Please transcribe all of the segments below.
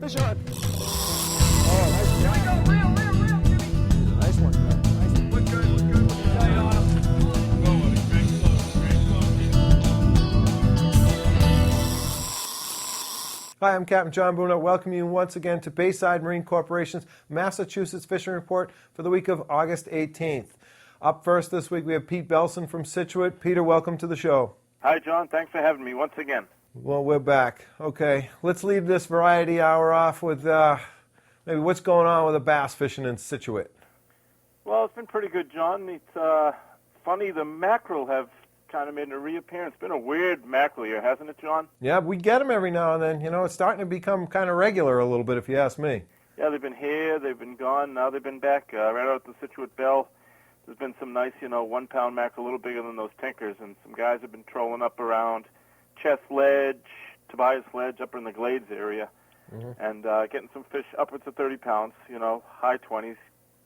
Fish on. Oh, nice. Here we go. Reel, Jimmy. Nice one. Nice one. Look good. Tight on him. Hi, I'm Captain John Bruno, welcoming you once again to Bayside Marine Corporation's Massachusetts Fishing Report for the week of August 18th. Up first this week, we have Pete Belson from Scituate. Peter, welcome to the show. Hi, John. Thanks for having me once again. Well, we're back. Okay, let's leave this variety hour off with maybe what's going on with the bass fishing in Scituate. Well, it's been pretty good, John. It's funny, the mackerel have kind of made a reappearance. It's been a weird mackerel year, hasn't it, John? Yeah, we get them every now and then. You know, it's starting to become kind of regular a little bit, if you ask me. Yeah, they've been here, they've been gone, now they've been back. Right out at the Scituate Bell, there's been some nice, 1-pound mackerel, a little bigger than those tinkers, and some guys have been trolling up around Chest Ledge, Tobias Ledge, up in the Glades area, and getting some fish upwards of 30 pounds, high 20s,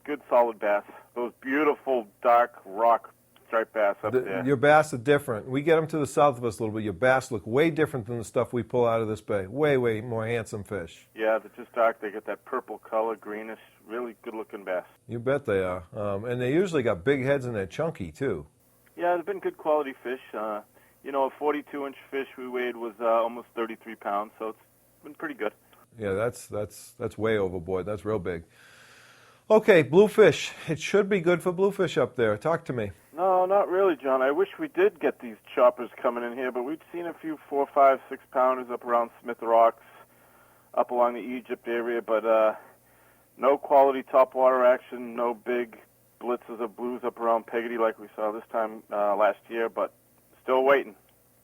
good solid bass. Those beautiful dark rock striped bass up there. Your bass are different. We get them to the south of us a little bit. Your bass look way different than the stuff we pull out of this bay. Way, way more handsome fish. Yeah, they're just dark. They get that purple color, greenish, really good-looking bass. You bet they are. And they usually got big heads and they're chunky, too. Yeah, they've been good quality fish. A 42-inch fish we weighed was almost 33 pounds, so it's been pretty good. Yeah, that's way overboard. That's real big. Okay, bluefish. It should be good for bluefish up there. Talk to me. No, not really, John. I wish we did get these choppers coming in here, but we've seen a few 4, 5, 6-pounders up around Smith Rocks, up along the Egypt area, but no quality topwater action, no big blitzes of blues up around Peggotty like we saw this time last year, but still waiting.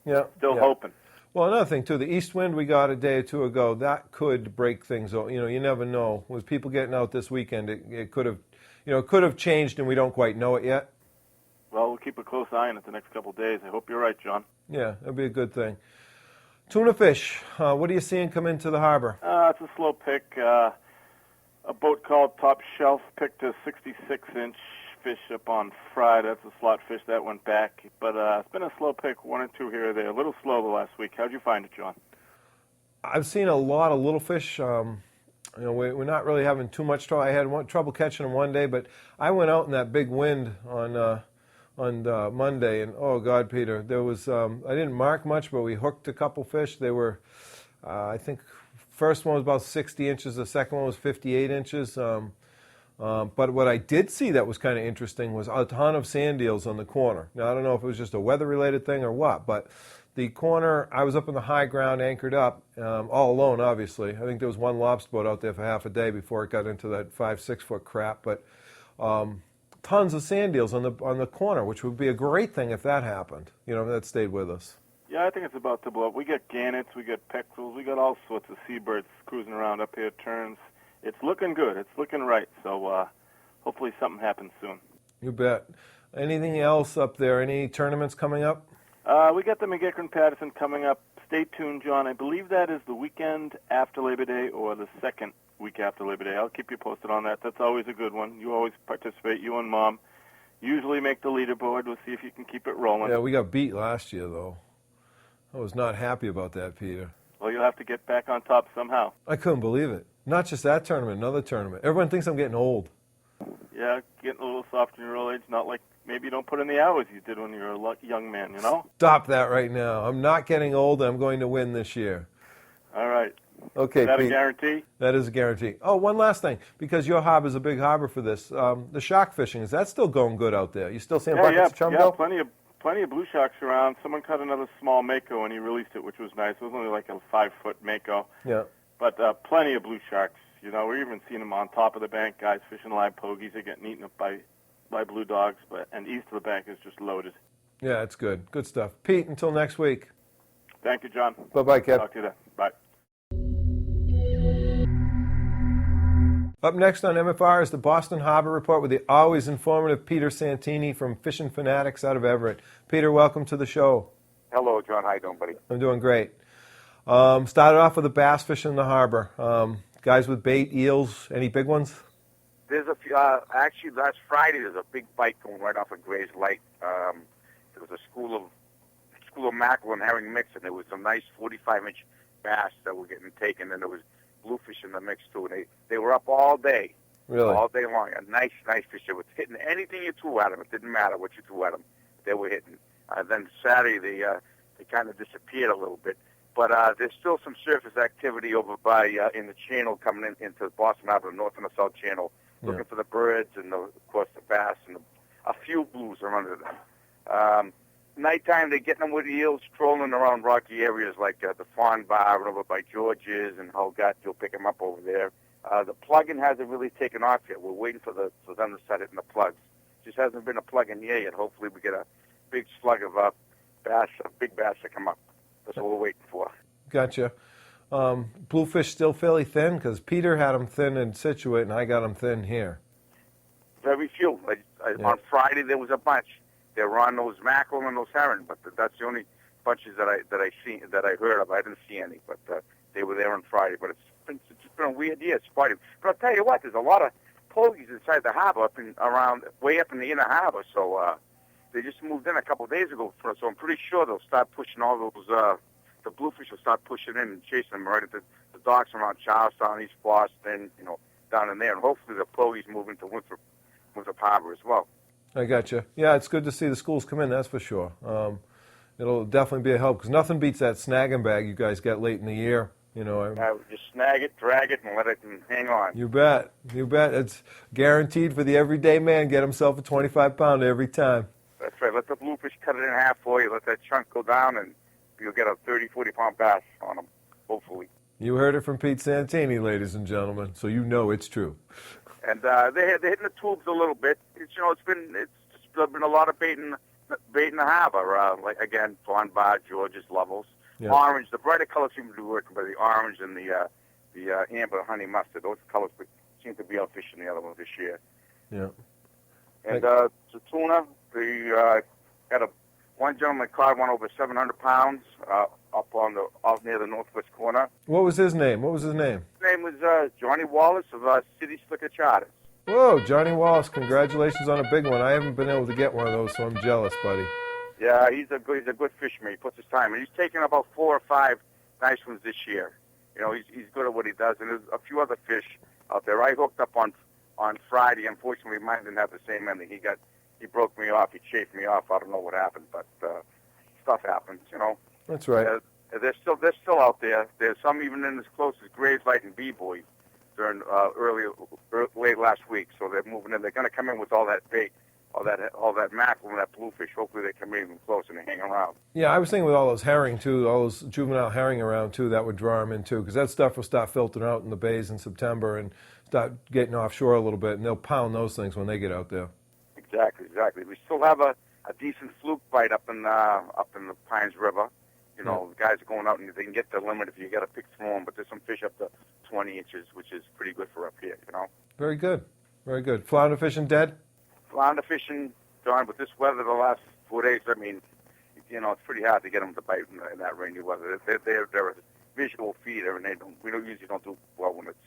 Yeah. Still hoping. Well, another thing, too, the east wind we got a day or two ago, that could break things. You never know. With people getting out this weekend, it could have changed, and we don't quite know it yet. Well, we'll keep a close eye on it the next couple of days. I hope you're right, John. Yeah, that'd be a good thing. Tuna fish, what are you seeing come into the harbor? It's a slow pick. A boat called Top Shelf picked a 66-inch fish up on Friday. That's a slot fish that went back. But it's been a slow pick, 1 or 2 here or there. A little slow the last week. How'd you find it, John? I've seen a lot of little fish. We're not really having too much trouble. I had trouble catching them one day, but I went out in that big wind on Monday, and oh God, Peter, there was I didn't mark much, but we hooked a couple fish. They were, I think, first one was about 60 inches, the second one was 58 inches. But what I did see that was kind of interesting was a ton of sand eels on the corner. Now I don't know if it was just a weather-related thing or what, but the corner, I was up in the high ground, anchored up, all alone, obviously. I think there was one lobster boat out there for half a day before it got into that 5-6 foot crap, but. Tons of sand eels on the corner, which would be a great thing if that happened. That stayed with us. Yeah, I think it's about to blow up. We got gannets, we got pectorals, we got all sorts of seabirds cruising around up here, terns. It's looking good. It's looking right. So hopefully something happens soon. You bet. Anything else up there? Any tournaments coming up? We got the McGickern-Patterson coming up. Stay tuned, John. I believe that is the weekend after Labor Day or the second week after Labor Day. I'll keep you posted on that. That's always a good one. You always participate. You and Mom usually make the leaderboard. We'll see if you can keep it rolling. Yeah, we got beat last year, though. I was not happy about that, Peter. Well, you'll have to get back on top somehow. I couldn't believe it. Not just that tournament, another tournament. Everyone thinks I'm getting old. Yeah, getting a little soft in your old age. Not like maybe you don't put in the hours you did when you were a young man, Stop that right now. I'm not getting old, and I'm going to win this year. All right. Okay, is that Pete, a guarantee? That is a guarantee. Oh, one last thing, because your harbor is a big harbor for this. The shark fishing, is that still going good out there? You still seeing buckets of chumbo? Yeah, plenty of blue sharks around. Someone caught another small mako and he released it, which was nice. It was only like a 5-foot mako. Yeah. But plenty of blue sharks. We're even seeing them on top of the bank. Guys fishing live pogies are getting eaten up by blue dogs. And east of the bank is just loaded. Yeah, it's good. Good stuff. Pete, until next week. Thank you, John. Bye-bye, Kev. Talk to you then. Bye. Up next on MFR is the Boston Harbor Report with the always informative Peter Santini from Fishing Fanatics out of Everett. Peter, welcome to the show. Hello, John. How you doing, buddy? I'm doing great. Started off with the bass fishing in the harbor. Guys with bait, eels, any big ones? There's a few. Actually, last Friday there's a big bite going right off of Gray's Lake. There was a school of mackerel and herring mix, and there was some nice 45-inch bass that were getting taken, and there was bluefish in the mix too. They were up all day, Really? all day long. A nice fish. It was hitting anything you threw at them. It didn't matter what you threw at them. They were hitting. Then Saturday they kind of disappeared a little bit. But there's still some surface activity over by in the channel coming into Boston Harbor, the North and the South Channel, looking for the birds and, of course, the bass. And a few blues are under them. Nighttime, they're getting them with eels, trolling around rocky areas like the Fawn Bar and over by George's and Holgat. You'll pick them up over there. The plug-in hasn't really taken off yet. We're waiting for them to start hitting the plugs. Just hasn't been a plug-in yet. Hopefully we get a big slug of bass, a big bass to come up. That's what we're waiting for. Gotcha. Bluefish still fairly thin? Because Peter had them thin in Situate, and I got them thin here. Very few. On Friday there was a bunch. They were on those mackerel and those herring, but that's the only bunches that I heard of. I didn't see any, but they were there on Friday. But it's been a weird year. It's quite. But I'll tell you what, there's a lot of pogies inside the harbor, way up in the inner harbor. So they just moved in a couple of days ago. So I'm pretty sure they'll start pushing all those. The bluefish will start pushing in and chasing them right into the docks around Charlestown, East Boston, down in there, and hopefully the pogies move into Winthrop Harbor as well. I gotcha. Yeah, it's good to see the schools come in, that's for sure. It'll definitely be a help, because nothing beats that snagging bag you guys get late in the year. Just snag it, drag it, and let it hang on. You bet. You bet. It's guaranteed for the everyday man. Get himself a 25-pounder every time. That's right. Let the bluefish cut it in half for you. Let that chunk go down, and you'll get a 30, 40-pound bass on them, hopefully. You heard it from Pete Santini, ladies and gentlemen, so you know it's true. And they're hitting the tubes a little bit. It's been a lot of bait in the harbor. Like again, Fawn Bar, George's, Levels, orange. The brighter colors seem to be working, but the orange and the amber honey mustard, those colors seem to be outfishing the other ones this year. Yeah. And the tuna, had one gentleman caught one over 700 pounds out near the northwest corner. What was his name? His name was Johnny Wallace of City Slicker Charters. Whoa, Johnny Wallace, congratulations on a big one. I haven't been able to get one of those, so I'm jealous, buddy. Yeah, he's a good fisherman. He puts his time in. He's taken about 4 or 5 nice ones this year. He's good at what he does, and there's a few other fish out there. I hooked up on Friday. Unfortunately, mine didn't have the same ending. He broke me off. He chafed me off. I don't know what happened, but stuff happens, That's right. They're still out there. There's some even in as close as Graves Light and B-Boy during late last week. So they're moving in. They're going to come in with all that bait, all that mackerel and that bluefish. Hopefully they come in even closer and they hang around. Yeah, I was thinking with all those herring too, all those juvenile herring around too, that would draw them in too, because that stuff will start filtering out in the bays in September and start getting offshore a little bit, and they'll pound those things when they get out there. Exactly. We still have a decent fluke bite up in the Pines River. The guys are going out and they can get the limit if you got to pick through them, but there's some fish up to 20 inches, which is pretty good for up here, Very good. Very good. Flounder fishing dead? Flounder fishing, John, but this weather the last 4 days, it's pretty hard to get them to bite in that rainy weather. They're a visual feeder, and we usually don't do well when it's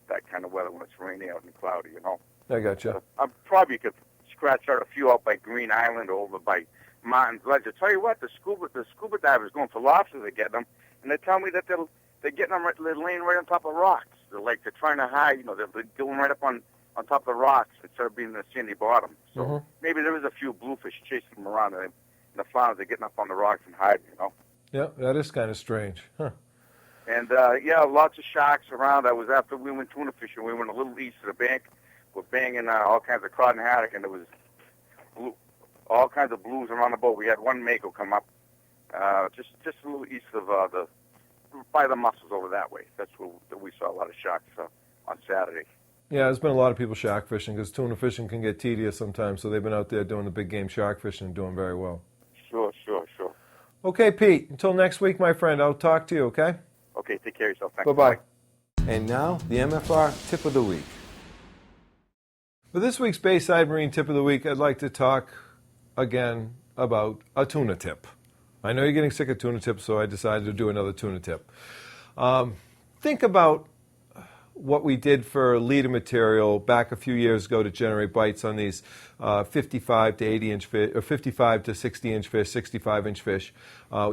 that kind of weather, when it's rainy out and cloudy, I gotcha. I probably could scratch out a few out by Green Island or over by Martin's Ledge. I tell you what, the scuba divers going for lobsters are getting them, and they tell me that they're getting them. They're laying right on top of rocks. They're trying to hide. They're going right up on top of the rocks instead of being in the sandy bottom. So maybe there is a few bluefish chasing them around, and the flounders are getting up on the rocks and hiding. Yeah, that is kind of strange. Huh. And lots of sharks around. I was after we went tuna fishing. We went a little east of the bank. We're banging all kinds of cod and haddock, and there was all kinds of blues around the boat. We had one mako come up just a little east of by the mussels over that way. That's where we saw a lot of sharks on Saturday. Yeah, there's been a lot of people shark fishing because tuna fishing can get tedious sometimes, so they've been out there doing the big game shark fishing and doing very well. Sure. Okay, Pete, until next week, my friend, I'll talk to you, okay? Okay, take care of yourself. Thanks. Bye-bye. And now, the MFR Tip of the Week. For this week's Bayside Marine Tip of the Week, I'd like to talk again about a tuna tip. I know you're getting sick of tuna tips, so I decided to do another tuna tip. Think about what we did for leader material back a few years ago to generate bites on these 55 to 80 inch fish, or 55 to 60 inch fish, 65 inch fish,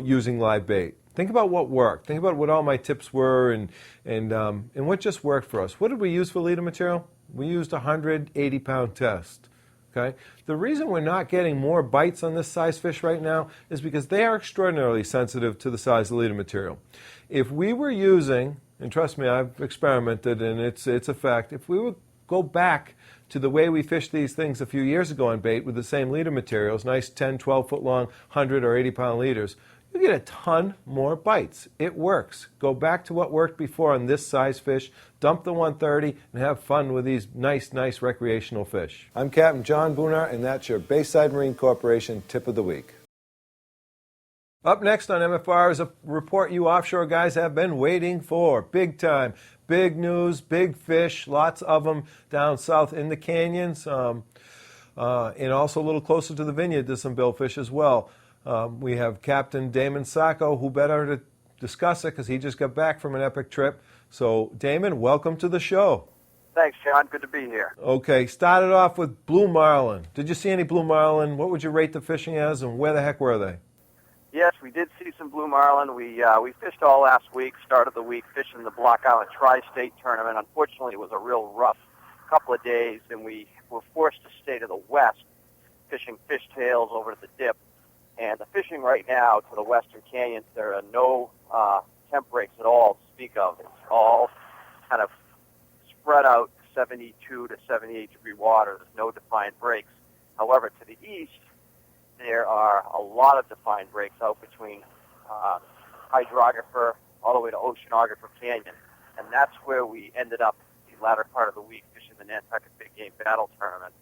using live bait. Think about what worked. Think about what all my tips were and what just worked for us. What did we use for leader material? We used a 180-pound test. Okay? The reason we're not getting more bites on this size fish right now is because they are extraordinarily sensitive to the size of leader material. If we were using, and trust me, I've experimented and it's a fact, if we would go back to the way we fished these things a few years ago on bait with the same leader materials, nice 10, 12 foot long, 100 or 80 pound leaders, you get a ton more bites. It works. Go back to what worked before on this size fish, dump the 130, and have fun with these nice recreational fish. I'm Captain John Boonar, and that's your Bayside Marine Corporation Tip of the Week. Up next on MFR is a report you offshore guys have been waiting for. Big time. Big news, big fish, lots of them down south in the canyons, and also a little closer to the vineyard, there's some billfish as well. We have Captain Damon Sacco, who better to discuss it because he just got back from an epic trip. So, Damon, welcome to the show. Thanks, John. Good to be here. Okay, started off with blue marlin. Did you see any blue marlin? What would you rate the fishing as, and where the heck were they? Yes, we did see some blue marlin. We fished all last week, started the week fishing the Block Island Tri-State Tournament. Unfortunately, it was a real rough couple of days, and we were forced to stay to the west, fishing fishtails over to the dip. And the fishing right now to the western canyons, there are no temp breaks at all to speak of. It's all kind of spread out 72 to 78 degree water. There's no defined breaks. However, to the east, there are a lot of defined breaks out between Hydrographer all the way to Oceanographer Canyon. And that's where we ended up the latter part of the week fishing the Nantucket Big Game Battle Tournament.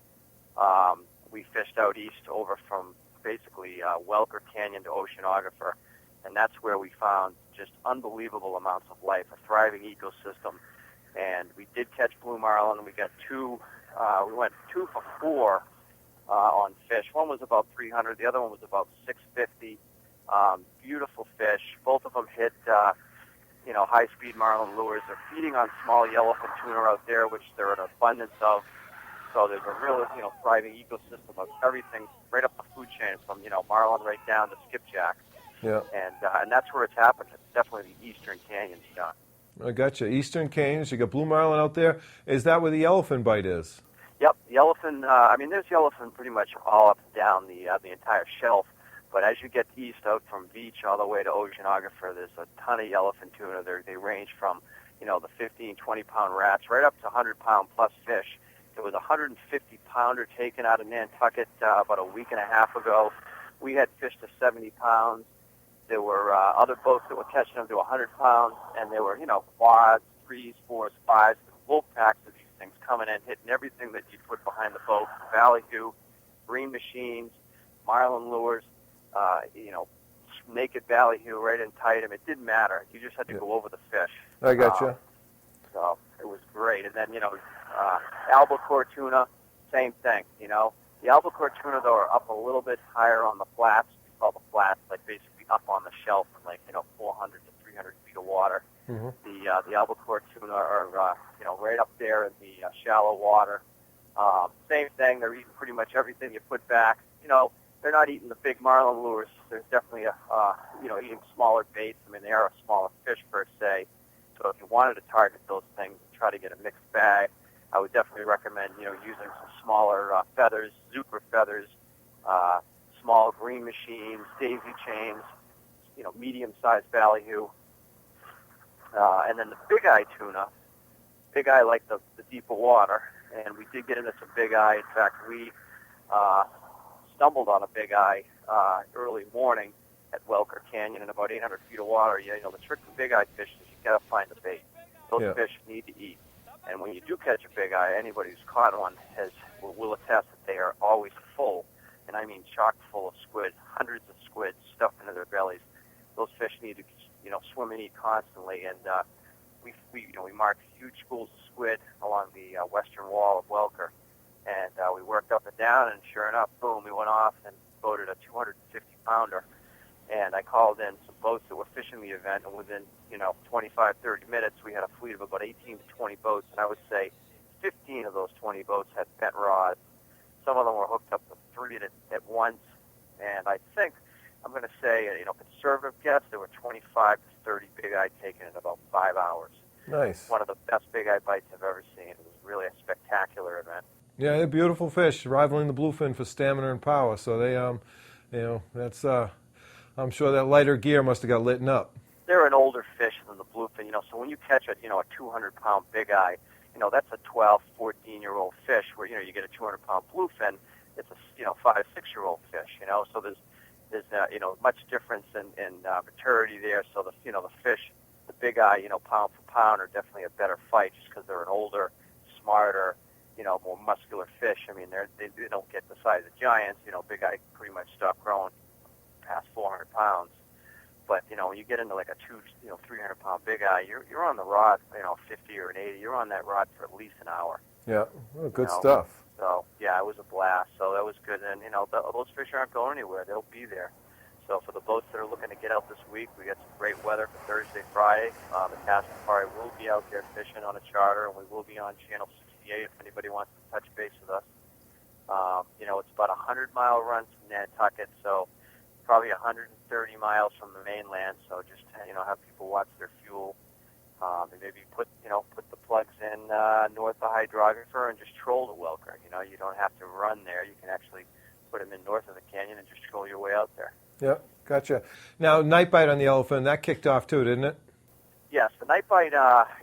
We fished out east over from basically Welker Canyon to Oceanographer, and that's where we found just unbelievable amounts of life, a thriving ecosystem. And we did catch blue marlin. We got we went 2 for 4 on fish. One was about 300, the other one was about 650. Beautiful fish. Both of them hit, high-speed marlin lures. They're feeding on small yellowfin tuna out there, which there are an abundance of. So there's a real, thriving ecosystem of everything right up the food chain from, marlin right down to skipjack. Yeah. And that's where it's happened. It's definitely the eastern canyons, John. I got you. Eastern canyons. You got blue marlin out there. Is that where the yellowfin bite is? Yep, the yellowfin. There's yellowfin pretty much all up and down the entire shelf. But as you get east out from Beach all the way to Oceanographer, there's a ton of yellowfin tuna. They range from, the 15, 20-pound rats right up to 100-pound plus fish. There was a 150-pounder taken out of Nantucket about a week and a half ago. We had fish to 70 pounds. There were other boats that were catching them to 100 pounds, and there were, quads, 3s, 4s, 5s, wolf packs of these things coming in, hitting everything that you put behind the boat. Ballyhoo, green machines, marlin lures, naked ballyhoo right in tight. It didn't matter. You just had to go over the fish. I got you. So it was great. And then, albacore tuna, same thing, The albacore tuna, though, are up a little bit higher on the flats. We call the flats, like, basically up on the shelf in, 400 to 300 feet of water. Mm-hmm. The albacore tuna are, right up there in the shallow water. Same thing. They're eating pretty much everything you put back. They're not eating the big marlin lures. There's definitely eating smaller baits. They are a smaller fish per se. So if you wanted to target those things and try to get a mixed bag, I would definitely recommend, using some smaller feathers, zebra feathers, small green machines, daisy chains, medium-sized ballyhoo. And then the big eye tuna, big eye like the deeper water, and we did get into some big eye. In fact, we stumbled on a big eye early morning at Welker Canyon in about 800 feet of water. The trick with big eye fish is you got to find the bait. Those fish need to eat. And when you do catch a big eye, anybody who's caught one will attest that they are always full, and I mean chock full of squid, hundreds of squid stuffed into their bellies. Those fish need to, swim and eat constantly. And we marked huge schools of squid along the western wall of Welker, and we worked up and down, and sure enough, boom, we went off and boated a 250-pounder. and I called in some boats that were fishing the event, and within 25, 30 minutes, we had a fleet of about 18 to 20 boats, and I would say 15 of those 20 boats had bent rods. Some of them were hooked up to 3 at once, and I think, I'm going to say, conservative guess, there were 25 to 30 big eye taken in about 5 hours. Nice. One of the best big eye bites I've ever seen. It was really a spectacular event. Yeah, they're beautiful fish, rivaling the bluefin for stamina and power. So they, that's, I'm sure that lighter gear must have got lit up. They're an older fish than the bluefin, so when you catch a 200-pound big eye, that's a 12, 14-year-old fish. Where you get a 200-pound bluefin, it's a 5, 6-year-old fish. So there's much difference in maturity there. So the fish, the big eye, pound for pound, are definitely a better fight just because they're an older, smarter, more muscular fish. I mean, they don't get the size of giants. Big eye pretty much stop growing past 400 pounds. But when you get into like a 300-pound big eye, you're on the rod, 50 or an 80. You're on that rod for at least an hour. Yeah, well, good stuff. So yeah, it was a blast. So that was good. And those fish aren't going anywhere. They'll be there. So for the boats that are looking to get out this week, we got some great weather for Thursday, Friday. The Task Safari will be out there fishing on a charter, and we will be on Channel 68 if anybody wants to touch base with us. It's about a 100-mile run from Nantucket, so probably 130 miles from the mainland. So just have people watch their fuel, and maybe put the plugs in north of Hydrographer and just troll the Welker. You don't have to run there. You can actually put them in north of the canyon and just troll your way out there. Yeah, gotcha. Now, night bite on the yellowfin, that kicked off too, didn't it? Yes, the night bite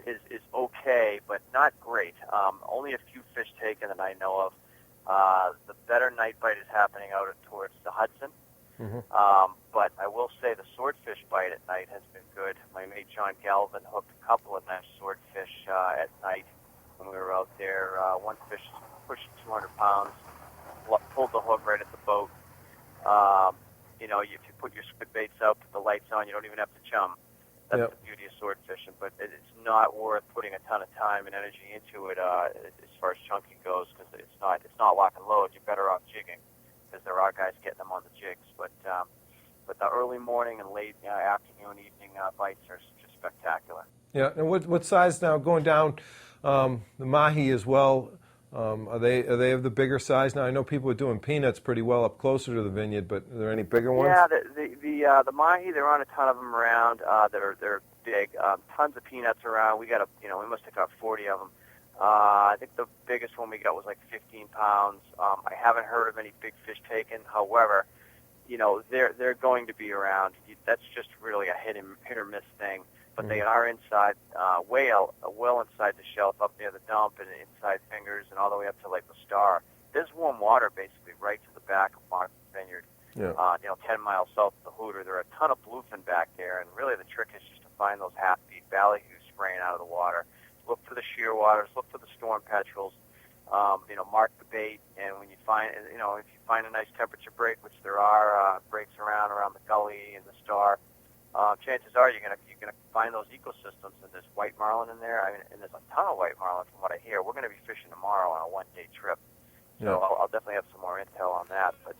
is okay, but not great. Only a few fish taken that I know of. The better night bite is happening out towards the Hudson. Mm-hmm. But I will say the swordfish bite at night has been good. My mate John Galvin hooked a couple of nice swordfish at night when we were out there. One fish pushed 200 pounds, pulled the hook right at the boat. If you put your squid baits out, put the lights on, you don't even have to chum. That's the beauty of sword fishing, but it's not worth putting a ton of time and energy into it as far as chunking goes, because it's not lock and load. You're better off jigging, because there are guys getting them on the jigs. But the early morning and late afternoon, evening bites are just spectacular. Yeah, and what size now going down the mahi as well? Are they of the bigger size now? I know people are doing peanuts pretty well up closer to the vineyard, but are there any bigger ones? Yeah, the mahi, there aren't a ton of them around they're big. Tons of peanuts around. We got we must have got 40 of them. I think the biggest one we got was like 15 pounds. I haven't heard of any big fish taken. However, they're going to be around. That's just really a hit or miss thing. But they are inside, well inside the shelf, up near the dump, and inside Fingers, and all the way up to like the Star. There's warm water basically right to the back of Martha's Vineyard. Yeah. 10 miles south of the Hooter. There are a ton of bluefin back there, and really the trick is just to find those half-beat ballyhoos spraying out of the water. Look for the shear waters. Look for the storm petrels. Mark the bait, and when you find, if you find a nice temperature break, which there are breaks around the Gully and the Star. Chances are you're gonna find those ecosystems, and there's white marlin in there. And there's a ton of white marlin from what I hear. We're going to be fishing tomorrow on a one-day trip, so I'll definitely have some more intel on that. But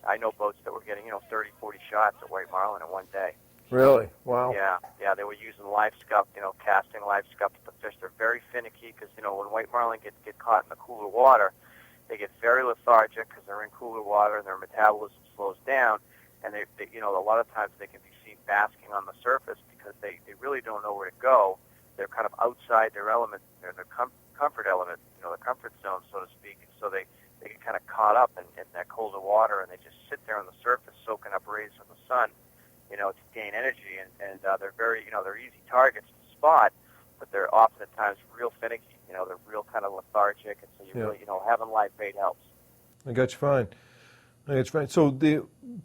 I know boats that were getting 30, 40 shots at white marlin in one day. Really? Wow. Yeah, they were using live scup, casting live scup to the fish. They're very finicky because when white marlin get caught in the cooler water, they get very lethargic because they're in cooler water and their metabolism slows down. And they a lot of times they can be seen basking on the surface because they really don't know where to go. They're kind of outside their element, their comfort element, the comfort zone, so to speak. And so they get kind of caught up in that colder water, and they just sit there on the surface soaking up rays from the sun, to gain energy. And they're very, they're easy targets to spot, but they're oftentimes real finicky. They're real kind of lethargic, and so you really, having live bait helps. I got you fine. So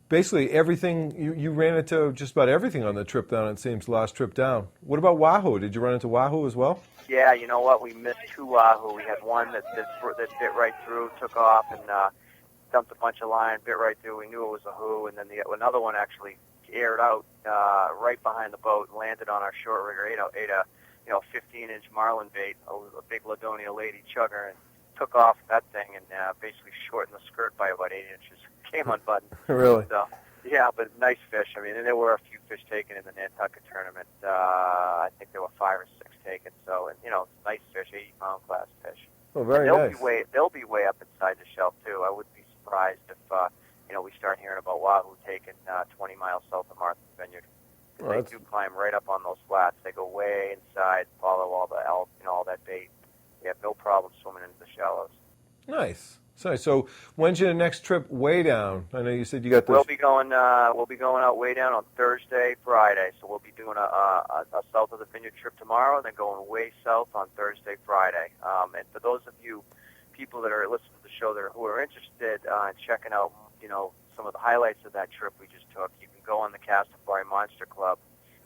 basically everything, you ran into just about everything on the trip down, it seems, last trip down. What about wahoo? Did you run into wahoo as well? Yeah, you know what? We missed 2 wahoo. We had one that bit right through, took off, and dumped a bunch of line, bit right through. We knew it was a who, and then another one actually aired out right behind the boat, landed on our short rigger, ate a 15-inch marlin bait, a big Ladonia lady chugger, and took off that thing and basically shortened the skirt by about 8 inches. Came unbuttoned. Really? So, Yeah, but nice fish. I mean, and there were a few fish taken in the Nantucket tournament. I think there were 5 or 6 taken. So, and nice fish, 80-pound class fish. Oh, very and nice. They'll be way up inside the shelf too. I wouldn't be surprised if we start hearing about wahoo taken 20 miles south of Martha's Vineyard. Oh, They do climb right up on those flats. They go way inside, follow all the all that bait. They have no problem swimming into the shallows. Nice. So when's your next trip way down? I know you said you got this. We'll be going out way down on Thursday, Friday. So we'll be doing a south of the Vineyard trip tomorrow, and then going way south on Thursday, Friday. And for those of you people that are listening to the show who are interested in checking out, some of the highlights of that trip we just took, you can go on the Castafari Monster Club.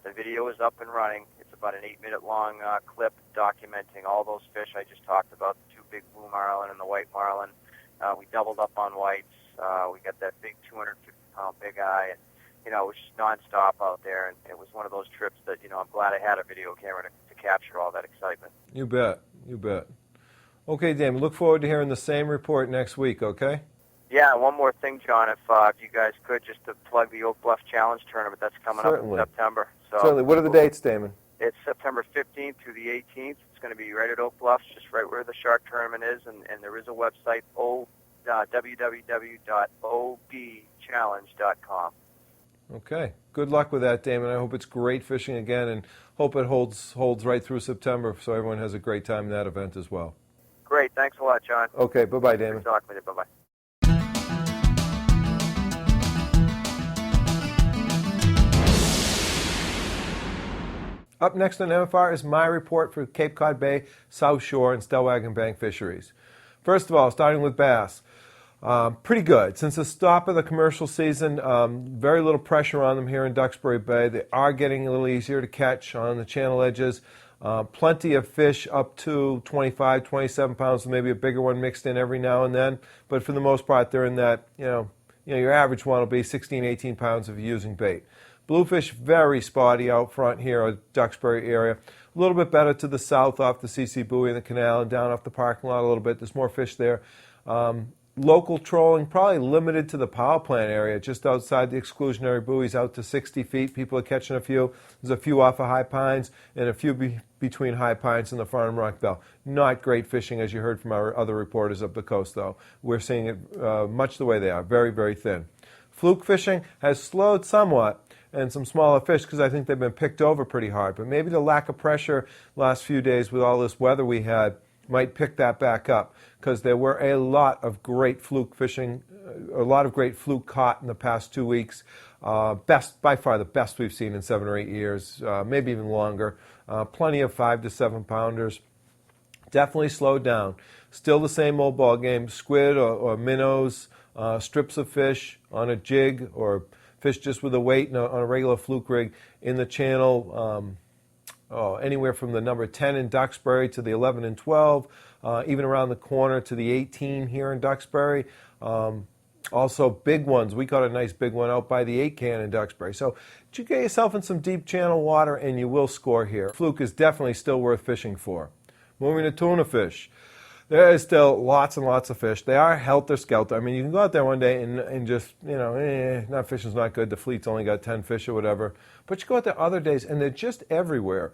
The video is up and running. It's about an 8-minute long clip documenting all those fish I just talked about, the 2 big blue marlin and the white marlin. We doubled up on whites. We got that big 250-pound big eye, and it was just nonstop out there. And it was one of those trips that I'm glad I had a video camera to capture all that excitement. You bet. Okay, Damon. Look forward to hearing the same report next week. Okay. Yeah, one more thing, John, if you guys could, just to plug the Oak Bluff Challenge tournament that's coming up in September. So Certainly. What are the dates, Damon? It's September 15th through the 18th. It's going to be right at Oak Bluff, just right where the shark tournament is, and there is a website, www.obchallenge.com. Okay. Good luck with that, Damon. I hope it's great fishing again, and hope it holds right through September so everyone has a great time in that event as well. Great. Thanks a lot, John. Okay. Bye-bye, Damon. Good talking with you. Bye-bye. Up next on MFR is my report for Cape Cod Bay, South Shore, and Stellwagen Bank fisheries. First of all, starting with bass. Pretty good. Since the stop of the commercial season, very little pressure on them here in Duxbury Bay. They are getting a little easier to catch on the channel edges. Plenty of fish up to 25, 27 pounds, maybe a bigger one mixed in every now and then. But for the most part, they're in that, your average one will be 16, 18 pounds if you're using bait. Bluefish, very spotty out front here in the Duxbury area. A little bit better to the south off the CC buoy and the canal and down off the parking lot a little bit. There's more fish there. Local trolling, probably limited to the power plant area, just outside the exclusionary buoys out to 60 feet. People are catching a few. There's a few off of High Pines and a few between High Pines and the Farnham Rock Bell. Not great fishing, as you heard from our other reporters up the coast, though. We're seeing it much the way they are, very, very thin. Fluke fishing has slowed somewhat, and some smaller fish because I think they've been picked over pretty hard. But maybe the lack of pressure last few days with all this weather we had might pick that back up because there were a lot of great fluke fishing, a lot of great fluke caught in the past 2 weeks. By far the best we've seen in 7 or 8 years, maybe even longer. Plenty of 5 to 7 pounders. Definitely slowed down. Still the same old ball game. Squid or minnows, strips of fish on a jig or fish just with a weight on a regular fluke rig in the channel, anywhere from the number 10 in Duxbury to the 11 and 12, even around the corner to the 18 here in Duxbury. Also big ones. We caught a nice big one out by the 8 can in Duxbury. So you get yourself in some deep channel water and you will score here. Fluke is definitely still worth fishing for. Moving to tuna fish. There is still lots and lots of fish. They are helter-skelter. I mean, you can go out there one day and just, not fishing's not good. The fleet's only got 10 fish or whatever. But you go out there other days, and they're just everywhere.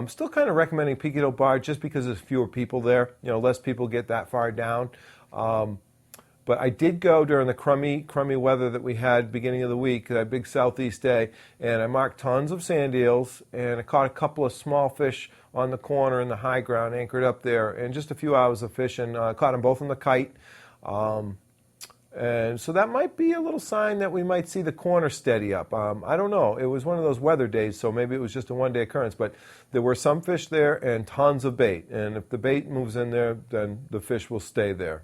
Still kind of recommending Peekito Bar just because there's fewer people there. Less people get that far down. But I did go during the crummy weather that we had beginning of the week, that big southeast day, and I marked tons of sand eels, and I caught a couple of small fish on the corner in the high ground, anchored up there, and just a few hours of fishing. Caught them both on the kite. And so that might be a little sign that we might see the corner steady up. I don't know. It was one of those weather days, so maybe it was just a one-day occurrence. But there were some fish there and tons of bait. And if the bait moves in there, then the fish will stay there.